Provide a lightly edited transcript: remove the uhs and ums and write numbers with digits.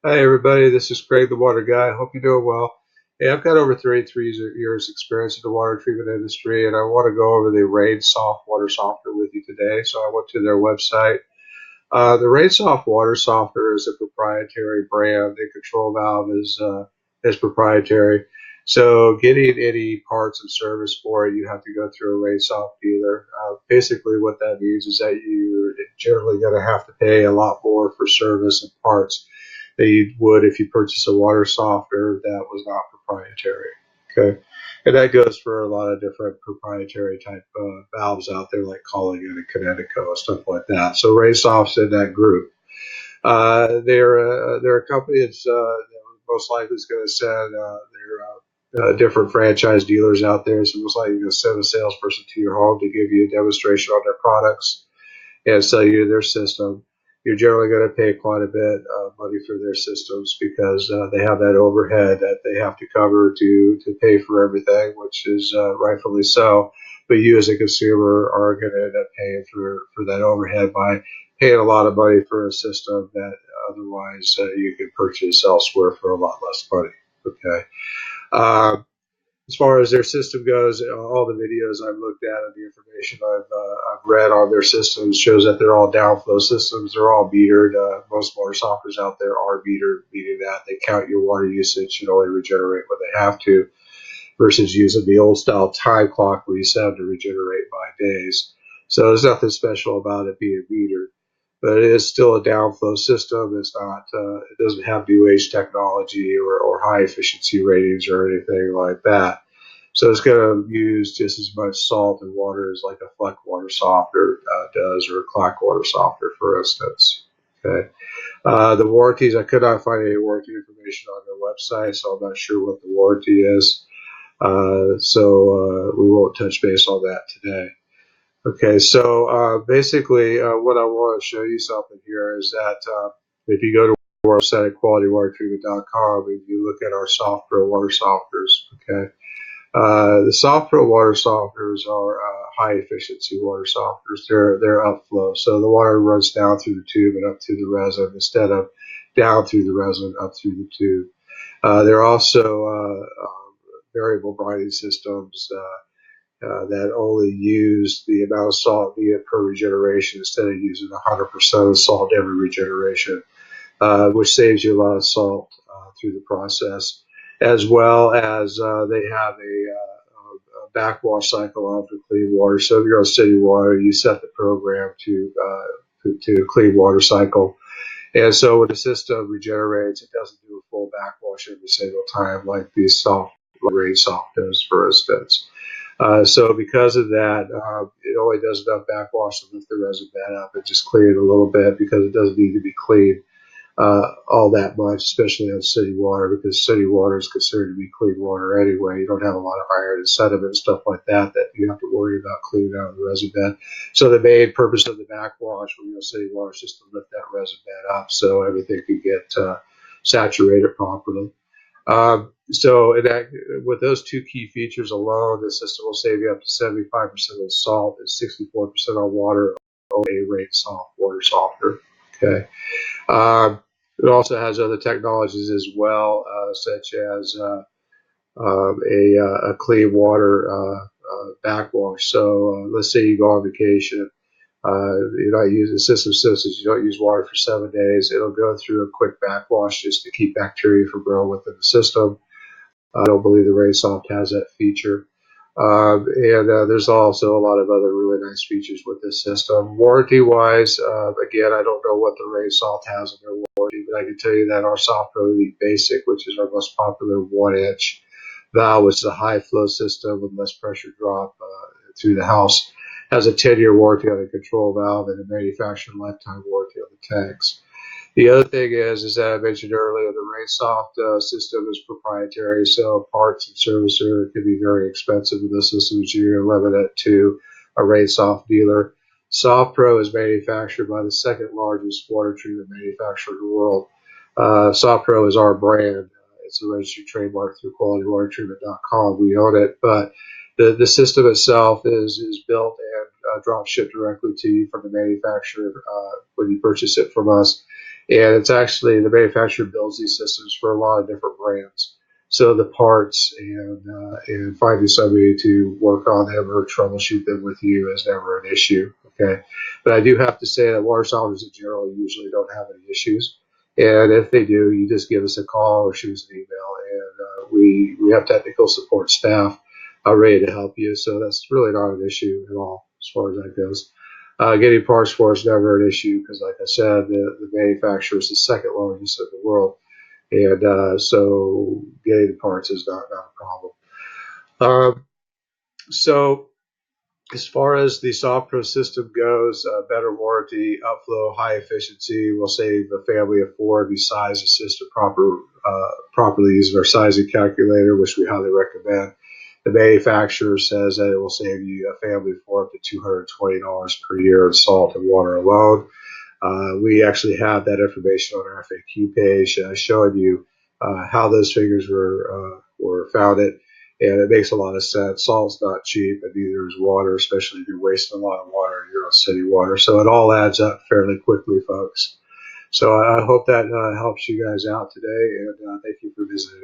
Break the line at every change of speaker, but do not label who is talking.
Hi everybody, this is Craig the Water Guy. Hope you're doing well. Hey, I've got over 33 years experience in the water treatment industry, and I want to go over the Rainsoft Water Softener with you today. So I went to their website. The Rainsoft Water Softener is a proprietary brand. The control valve is proprietary. So getting any parts and service for it, you have to go through a Rainsoft dealer. Basically, what that means is that you're generally going to have to pay a lot more for service and parts that you would if you purchase a water softener that was not proprietary. Okay. And that goes for a lot of different proprietary type valves out there, like Culligan and Connecticut and stuff like that. So Rainsoft's in that group. They're a company that's most likely is going to send their different franchise dealers out there. So most likely going to send a salesperson to your home to give you a demonstration on their products and sell you their system. You're generally going to pay quite a bit of money for their systems because they have that overhead that they have to cover to pay for everything, which is rightfully so. But you as a consumer are going to end up paying for that overhead by paying a lot of money for a system that otherwise you could purchase elsewhere for a lot less money. Okay. Um, as far as their system goes, all the videos I've looked at and the information I've read on their systems shows that they're all downflow systems. They're all metered. Most water softeners out there are metered, meaning that they count your water usage and only regenerate when they have to, versus using the old style time clock where you set them to regenerate by days. So there's nothing special about it being metered, but it is still a downflow system. It's not. It doesn't have new age technology or high efficiency ratings or anything like that. So it's going to use just as much salt and water as like a Fleck water softener does, or a Clack water softener, for instance. Okay. The warranties, I could not find any warranty information on their website, so I'm not sure what the warranty is. So we won't touch base on that today. Okay, so basically, what I want to show you something here is that if you go to our website at qualitywatertreatment.com, if you look at our Soft Pro water softeners, okay, the Soft Pro water softeners are high efficiency water softeners. They're upflow, so the water runs down through the tube and up through the resin instead of down through the resin up through the tube. They're also variable brining systems that only use the amount of salt needed per regeneration instead of using 100% of salt every regeneration, which saves you a lot of salt through the process, as well as they have a backwash cycle after clean water. So if you're on city water, you set the program to clean water cycle. And so when the system regenerates, it doesn't do a full backwash every single time like these soft Rainsoft does, for instance. So because of that, it only does enough backwash to lift the resin bed up and just clean it a little bit because it doesn't need to be cleaned all that much, especially on city water, because city water is considered to be clean water anyway. You don't have a lot of iron and sediment and stuff like that that you have to worry about cleaning out of the resin bed. So the main purpose of the backwash when you're city water is just to lift that resin bed up so everything can get saturated properly. So with those two key features alone, the system will save you up to 75% on salt and 64% on water on a Rainsoft water softener. Okay. Um, it also has other technologies as well, such as a clean water backwash. So let's say you go on vacation. You're not using system systems. You don't use water for 7 days. It'll go through a quick backwash just to keep bacteria from growing within the system. I don't believe the Rainsoft has that feature. And there's also a lot of other really nice features with this system. Warranty-wise, again, I don't know what the Rainsoft has in their warranty, but I can tell you that our Soft Pro Elite Basic, which is our most popular 1-inch valve, which is a high-flow system with less pressure drop through the house, has a 10-year warranty on the control valve and a manufacturer lifetime warranty on the tanks. The other thing is that I mentioned earlier, the Rainsoft system is proprietary, so parts and service can be very expensive with this system. You're limited to a Rainsoft dealer. Soft Pro is manufactured by the second largest water treatment manufacturer in the world. Soft Pro is our brand. It's a registered trademark through qualitywatertreatment.com. We own it, but the system itself is built and drop shipped directly to you from the manufacturer when you purchase it from us. And it's actually the manufacturer builds these systems for a lot of different brands. So the parts and finding somebody to work on them or troubleshoot them with you is never an issue. Okay, but I do have to say that water softeners in general usually don't have any issues. And if they do, you just give us a call or shoot us an email, and we have technical support staff ready to help you. So that's really not an issue at all as far as that goes. Getting parts for us is never an issue because, like I said, the manufacturer is the second largest in the world, and so getting the parts is not a problem. So as far as the SoftPro system goes, better warranty, upflow, high efficiency will save a family of four if you size the system properly using our sizing calculator, which we highly recommend. The manufacturer says that it will save you a family of four up to $220 per year in salt and water alone. We actually have that information on our FAQ page showing you how those figures were founded, and it makes a lot of sense. Salt's not cheap, and neither is water, especially if you're wasting a lot of water in your own city water. So it all adds up fairly quickly, folks. So I hope that helps you guys out today, and thank you for visiting.